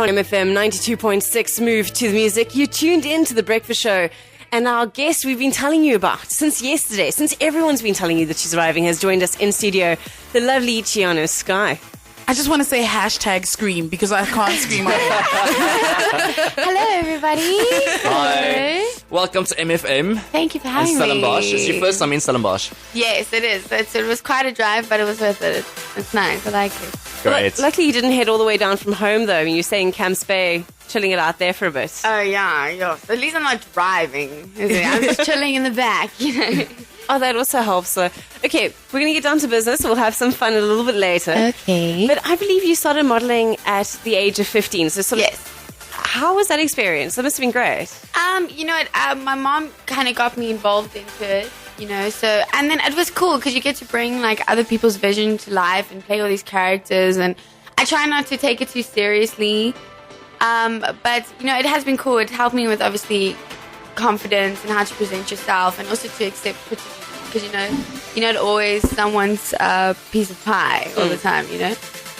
on MFM 92.6 Move to the Music. You tuned in to The Breakfast Show. And our guest we've been telling you about since yesterday, since everyone's been telling you that she's arriving, has joined us in studio, the lovely Chiano Sky. I just want to say hashtag scream because I can't scream. Hello, everybody. Hi. Welcome to MFM. Thank you for having in me. Stellenbosch. It's your first time in Stellenbosch. Yes, it is. It was quite a drive, but it was worth it. It's nice. I like it. Great. Luckily you didn't head all the way down from home, though. I mean, you're staying in Camps Bay, chilling it out there for a bit. Oh, yeah. At least I'm not driving. Is it? I'm just chilling in the back, you know. Oh, that also helps. So, okay, we're going to get down to business. We'll have some fun a little bit later. Okay. But I believe you started modeling at the age of 15. So Yes. How was that experience? That must have been great. You know what? My mom kind of got me involved into it, you know. So, and then it was cool because you get to bring like other people's vision to life and play all these characters. And I try not to take it too seriously. But you know, it has been cool. It helped me with obviously confidence and how to present yourself, and also to accept criticism because you're not always someone's piece of pie all the time, you know.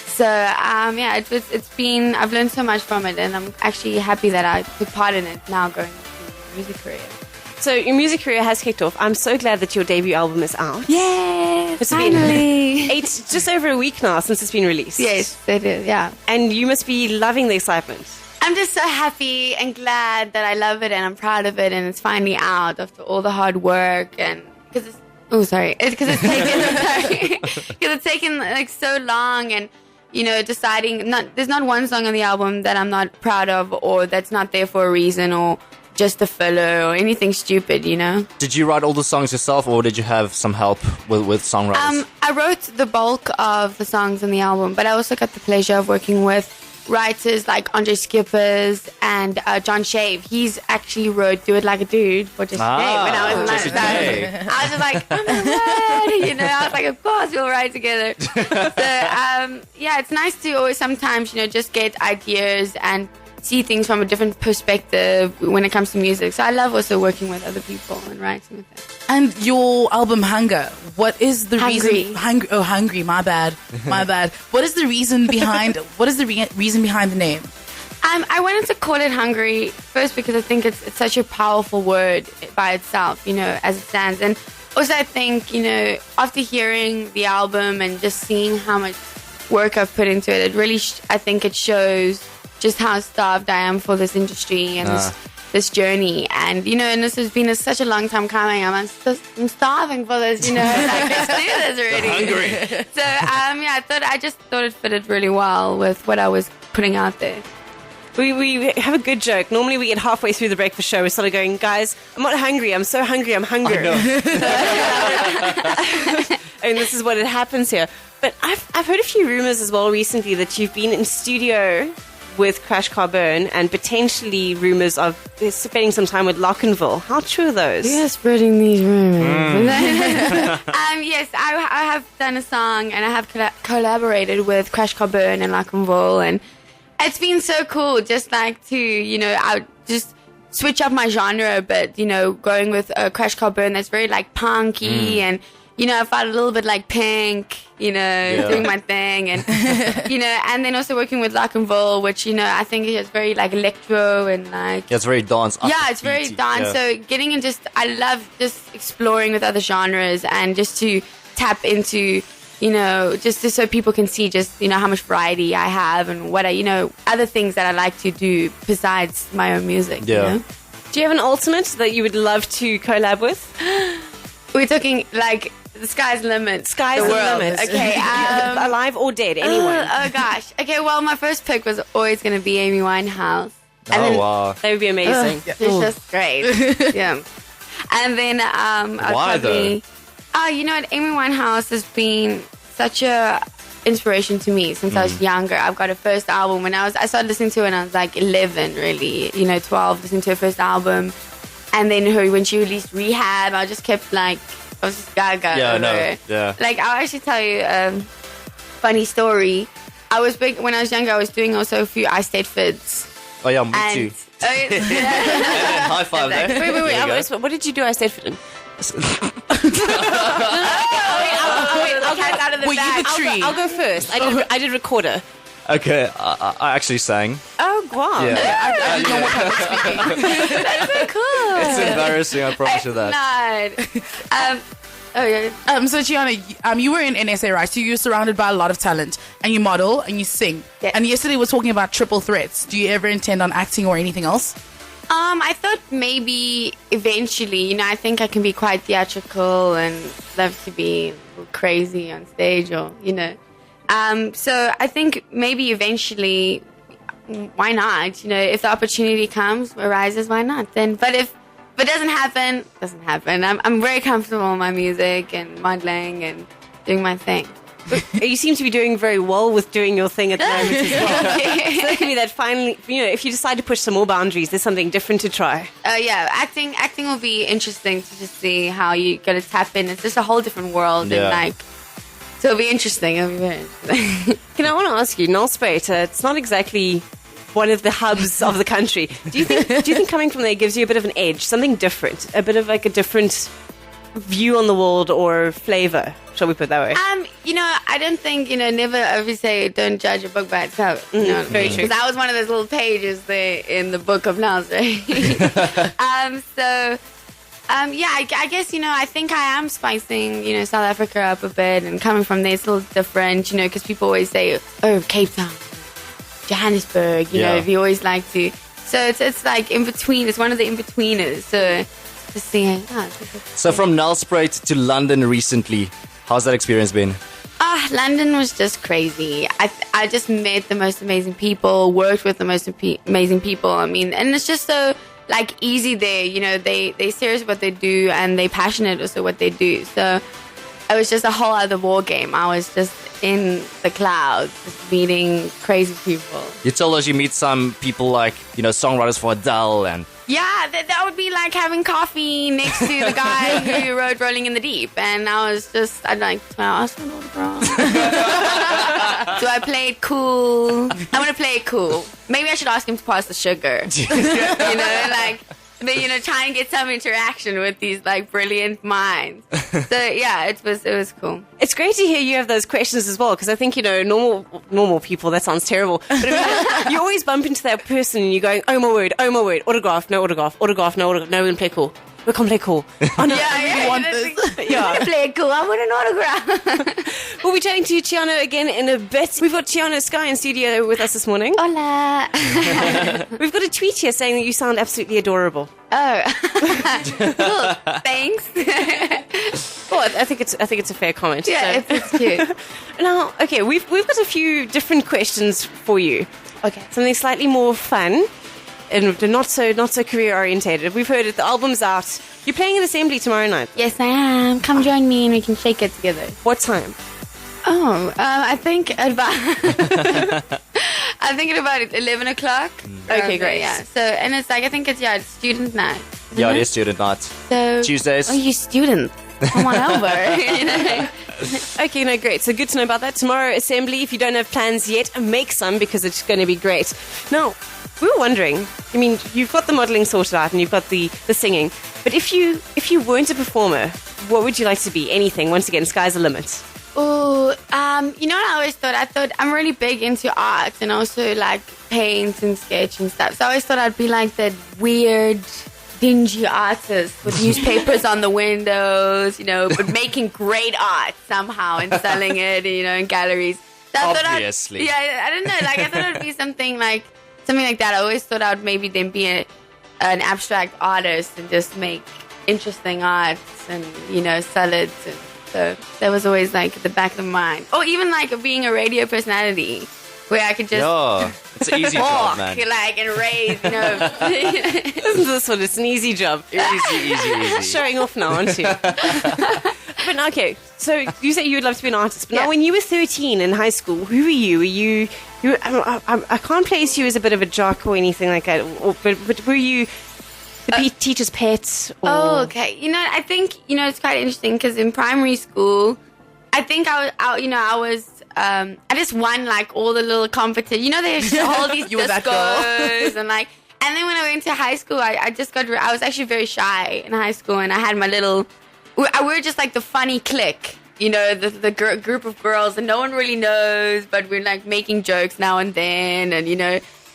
So yeah, I've learned so much from it, and I'm actually happy that I took part in it now going into music career. So your music career has kicked off. I'm so glad that your debut album is out. Yeah, It's finally. been just over a week now since it's been released. Yes, it is. Yeah. And you must be loving the excitement. I'm just so happy and glad that I love it and I'm proud of it and it's finally out after all the hard work and because it's taken like so long and you know deciding there's not one song on the album that I'm not proud of or that's not there for a reason or just a filler or anything stupid, you know. Did you write all the songs yourself or did you have some help with songwriters? I wrote the bulk of the songs on the album, but I also got the pleasure of working with writers like Andre Skippers and John Shave. He's actually wrote Do It Like a Dude for Just Today when I was Just Today. I was just like, oh my god, you know, I was like, of course we'll write together. So yeah, it's nice to always sometimes, you know, just get ideas and see things from a different perspective when it comes to music. So I love also working with other people and writing with them. And your album Hunger, what is the Hungry. reason? Hungry. My bad. What is the reason behind? What is the reason behind the name? I wanted to call it Hungry first because I think it's such a powerful word by itself, you know, as it stands. And also I think, you know, after hearing the album and just seeing how much work I've put into it, it really, I think it shows just how starved I am for this industry and this journey. And, you know, and this has been such a long time coming. I'm starving for this, you know. Like, let's do this already. Hungry. So, yeah, I just thought it fitted really well with what I was putting out there. We have a good joke. Normally we get halfway through the breakfast show, we're sort of going, guys, I'm not hungry. I'm so hungry. I'm hungry. And this is what it happens here. But I've heard a few rumors as well recently that you've been in studio with Crash Car Burn and potentially rumors of spending some time with Lockenville. How true are those? You're spreading these rumors. Yes, I have done a song and I have collaborated with Crash Car Burn and Lockenville, and it's been so cool just like to, you know, I just switch up my genre a bit, you know, going with Crash Car Burn that's very like punky and you know, I felt a little bit like Pink, you know, doing my thing. And, you know, and then also working with Lockenville, which, you know, I think is very like electro and like... Yeah, it's very dance. Yeah, it's very dance. Yeah. So getting in I love just exploring with other genres and just to tap into, you know, just so people can see just, you know, how much variety I have and what you know, other things that I like to do besides my own music, you know? Do you have an ultimate that you would love to collab with? We're talking like... The sky's the limit. Sky's the limit. Okay. Alive or dead, anyone. Oh, gosh. Okay, well, my first pick was always going to be Amy Winehouse. Wow. That would be amazing. It's just great. Yeah. And then Why though? Oh, you know what? Amy Winehouse has been such a inspiration to me since I was younger. I've got her first album when I started listening to her when I was like 11, really. You know, 12, listening to her first album. And then when she released Rehab, I just kept like... I was just gaga. Yeah, over it. Yeah. Like, I'll actually tell you a funny story. When I was younger, I was doing also a few Ice State Fids. Oh, yeah, me too. High five there. Wait. What did you do? I stayed for them. I'll get out of the bag. I'll go first. I did recorder. Okay, I actually sang. Oh, wow. Yeah. I didn't know what public speaking. That's so cool. It's embarrassing, I promise you that. Not. Oh yeah. So Chiano, you were in NSA, right? So you're surrounded by a lot of talent, and you model and you sing. Yeah. And yesterday we're talking about triple threats. Do you ever intend on acting or anything else? I thought maybe eventually, I think I can be quite theatrical and love to be a little crazy on stage or. So I think maybe eventually, why not? If the opportunity arises, why not? Then, but if it doesn't happen. I'm very comfortable in my music and modeling and doing my thing. You seem to be doing very well with doing your thing at the moment as well. So that could be that finally, if you decide to push some more boundaries, there's something different to try. Yeah, acting will be interesting to just see how you gotta tap in. It's just a whole different world, and so it'll be interesting. It'll be very interesting. Can I want to ask you, Nelspruit, it's not exactly one of the hubs of the country. Do you think coming from there gives you a bit of an edge, something different, a bit of like a different view on the world or flavor? Shall we put it that way? I don't think, never ever say don't judge a book by its cover. Very true. Because that was one of those little pages there in the book of Nels, right? I guess, I think I am spicing, South Africa up a bit, and coming from there it's a little different, because people always say, oh, Cape Town, Johannesburg, we always like to. So it's like in between, it's one of the in-betweeners. So to see So from Nelspruit to London recently, how's that experience been? London was just crazy. I just met the most amazing people, worked with the most amazing people. And it's just so easy there. They serious what they do and they passionate also what they do. So it was just a whole other war game. I was just in the clouds, just meeting crazy people. You told us you meet some people songwriters for Adele and... Yeah, that would be like having coffee next to the guy who wrote Rolling in the Deep. And I was just, I'd like, do I ask for an autograph? Do I play it cool? I want to play it cool. Maybe I should ask him to pass the sugar. Try and get some interaction with these brilliant minds. So yeah, it was cool. It's great to hear you have those questions as well, because I think, normal people, that sounds terrible. But you always bump into that person and you're going, oh my word, autograph, no, we can play cool. We can't play cool. Oh no, I want this. Yeah. Play cool. I want an autograph. We'll be chatting to Chiano again in a bit. We've got Chiano Sky in studio with us this morning. Hola. We've got a tweet here saying that you sound absolutely adorable. Oh, cool. Thanks. Well, I think it's a fair comment. Yeah, so. it's cute. Now, okay, we've got a few different questions for you. Okay. Something slightly more fun and not so career orientated. We've heard it. The album's out. You're playing an assembly tomorrow night. Yes, I am. Come join me and we can shake it together. What time? Oh, I think about at about 11 o'clock. Okay, great. Yeah. So, and it's I think it's student night. Yeah, it is student night. So Tuesdays. Oh, you student. Come on over. Okay, no, great. So good to know about that. Tomorrow, assembly. If you don't have plans yet, make some because it's going to be great. Now, we were wondering, you've got the modelling sorted out and you've got the singing, but if you weren't a performer, what would you like to be? Anything. Once again, sky's the limit. Oh, what I always thought? I thought I'm really big into art and also paint and sketch and stuff. So I always thought I'd be that weird, dingy artist with newspapers on the windows, but making great art somehow and selling it, in galleries. So obviously. I don't know. I thought it'd be something like that. I always thought I'd maybe then be an abstract artist and just make interesting arts and, sell it. And so that was always at the back of the mind. Or even being a radio personality where I could just it's an easy job, man. And raise, Isn't this one? It's an easy job. Easy. Showing off now, aren't you? But okay, so you say you would love to be an artist, but now when you were 13 in high school, who were you? Were you I can't place you as a bit of a jock or anything like that, but were you the teacher's pet? Or? Oh, okay. I think, it's quite interesting because in primary school, I think I just won all the little competitions. There's all these discos and and then when I went to high school, I was actually very shy in high school and I had my little, we were just the funny clique the group of girls that no one really knows, but we're like making jokes now and then, and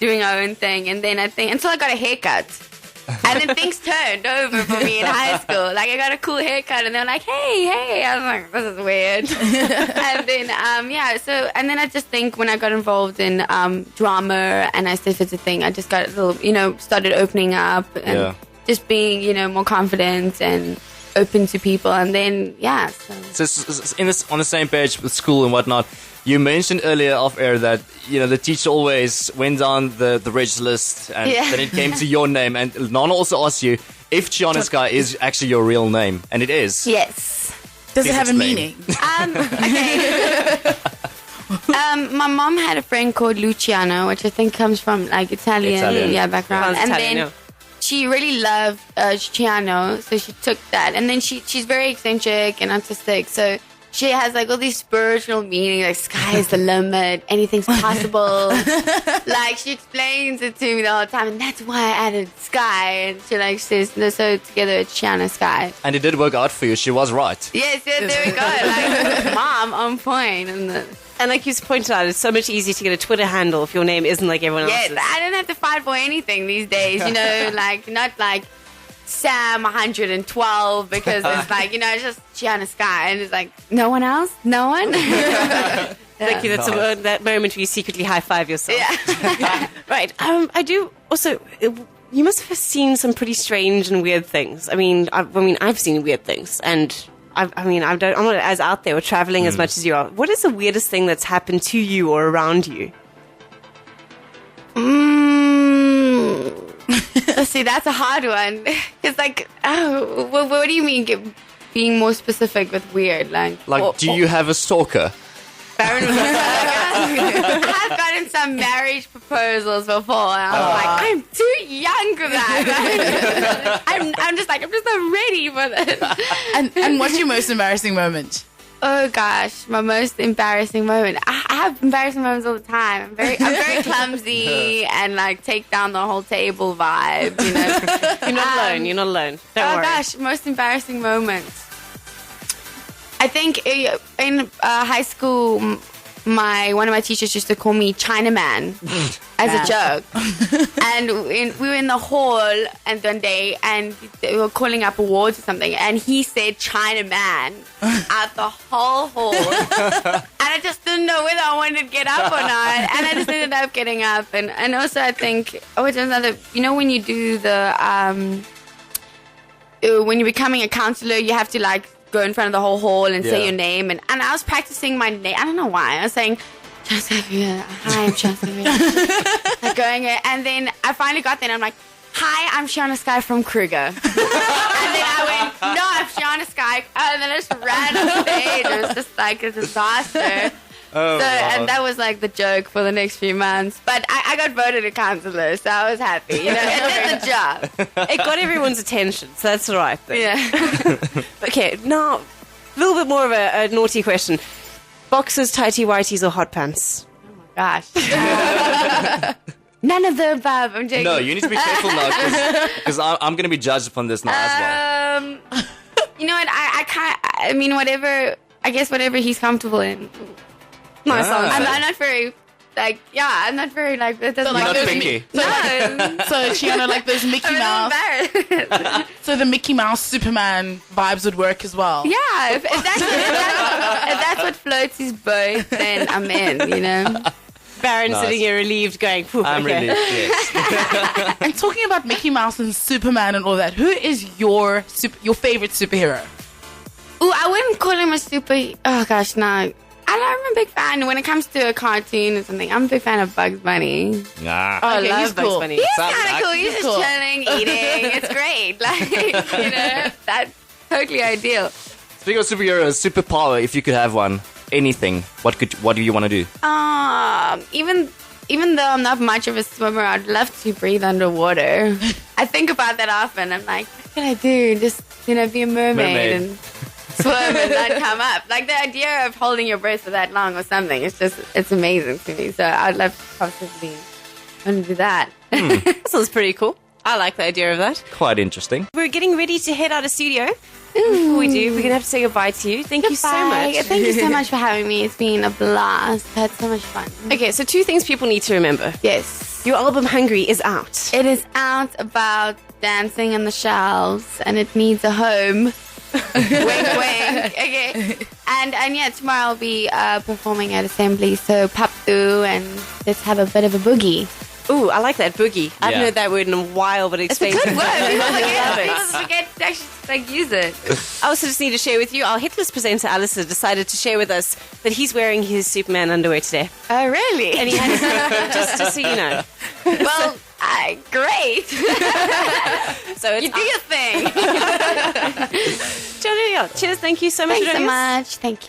doing our own thing. And then I think until I got a haircut. And then things turned over for me in high school. Like, I got a cool haircut, and they were like, hey. I was like, this is weird. And then, and then I just think when I got involved in drama and I started to think, I just got a little, started opening up and just being, more confident and open to people. And then, So on the same page with school and whatnot. You mentioned earlier off air that the teacher always went down the register list, and then it came to your name. And Nana also asked you if Chiano Sky is actually your real name, and it is. Yes. Does it have explain. a meaning? Okay. My mom had a friend called Luciano, which I think comes from like Italian. Background. Sounds And Italian, then she really loved Chiano, so she took that. And then she's very eccentric and artistic, so she has like all these spiritual meanings, like sky is the limit, anything's possible. Like, she explains it to me the whole time, and that's why I added Sky. And she like says, no, so together it's Chiano Sky. And it did work out for you. She was right. Yes, there we go. Like, mom, on point. And like you pointed out, it's so much easier to get a Twitter handle if your name isn't like everyone yes, else's. I don't have to fight for anything these days, like, not like Sam 112, because it's like, it's just Chiano Sky, and it's like, no one else? No one? Thank you. That's that moment where you secretly high five yourself. Yeah. Right. I do also. You must have seen some pretty strange and weird things. I mean, I've seen weird things, and I'm not as out there or traveling as much as you are. What is the weirdest thing that's happened to you or around you? See, that's a hard one. It's like, what do you mean being more specific with weird? Like, do you have a stalker? Baron was I've gotten some marriage proposals before, and I was like, I'm too young for that. I'm just not ready for this. And what's your most embarrassing moment? Oh gosh, my most embarrassing moment. I have embarrassing moments all the time. I'm very clumsy and like take down the whole table vibe. You're not alone. You're not alone. Don't worry. Gosh, most embarrassing moments. I think in high school, one of my teachers used to call me Chinaman as a joke. And we were in the hall and one day, and they were calling up awards or something, and he said Chinaman out the whole hall. And I just didn't know whether I wanted to get up or not. And I just ended up getting up. And also I think, which is another, when you do the, when you're becoming a counselor, you have to like go in front of the whole hall and say your name. And I was practicing my name. I don't know why. I was saying, hi, I'm Chiano. Like going it. And then I finally got there and I'm like, hi, I'm Chiano Sky from Kruger. And then I went, no, I'm Chiano Sky. And then I just ran on stage. It was just like a disaster. And that was like the joke for the next few months. But I got voted a counselor, so I was happy. It did the job. It got everyone's attention, so that's the right thing. Yeah. Okay, now a little bit more of a naughty question: boxers, tighty whities, or hot pants? Gosh. None of the above. I'm joking. No, you need to be careful now, because I'm going to be judged upon this now as well. You know what? I can't. I mean, whatever. I guess whatever he's comfortable in. Nice answer. I'm not very. I'm not very like that. Doesn't So, like, You're not those picky. no. So Chiano, like those Mickey I'm Mouse. embarrassed. So the Mickey Mouse Superman vibes would work as well. Yeah, if that's what floats his boat, then I'm in. Baron Nice. sitting here relieved, going, "Phew, I'm okay." relieved, yes. And talking about Mickey Mouse and Superman and all that, who is your favorite superhero? Ooh, I wouldn't call him a super. Oh gosh, no. I'm a big fan. When it comes to a cartoon or something, I'm a big fan of Bugs Bunny. Nah. I Okay, love he's Bugs cool. Bunny. He's Sounds kind of like- cool. He's just cool. chilling, eating. It's great. That's totally ideal. Speaking of superheroes, superpower, if you could have one, anything, what do you want to do? Even though I'm not much of a swimmer, I'd love to breathe underwater. I think about that often. I'm like, what can I do? Just be a mermaid. And swim and not come up. Like the idea of holding your breath for that long or something, it's amazing to me. So I'd love to possibly want to do that. That sounds pretty cool. I like the idea of that. Quite interesting. We're getting ready to head out of studio. Before we do, we're going to have to say goodbye to you. Thank you so much. Thank you so much for having me. It's been a blast. I had so much fun. Okay, so 2 things people need to remember. Yes. Your album Hungry is out. It is out about dancing on the shelves and it needs a home. Wink, wink. Okay. And yeah, tomorrow I'll be performing at Assembly. So pop through and let's have a bit of a boogie. Ooh, I like that, boogie. I haven't Yeah. heard that word in a while, but it It's a explains good word. People I love forget to actually use it. I also just need to share with you, our hitless presenter, Alistair, decided to share with us that he's wearing his Superman underwear today. Oh, really? And he had just so you know. Well, great. So it's You do your thing. Chiano, cheers, thank you so much Thanks for so joining us. much. Thank you.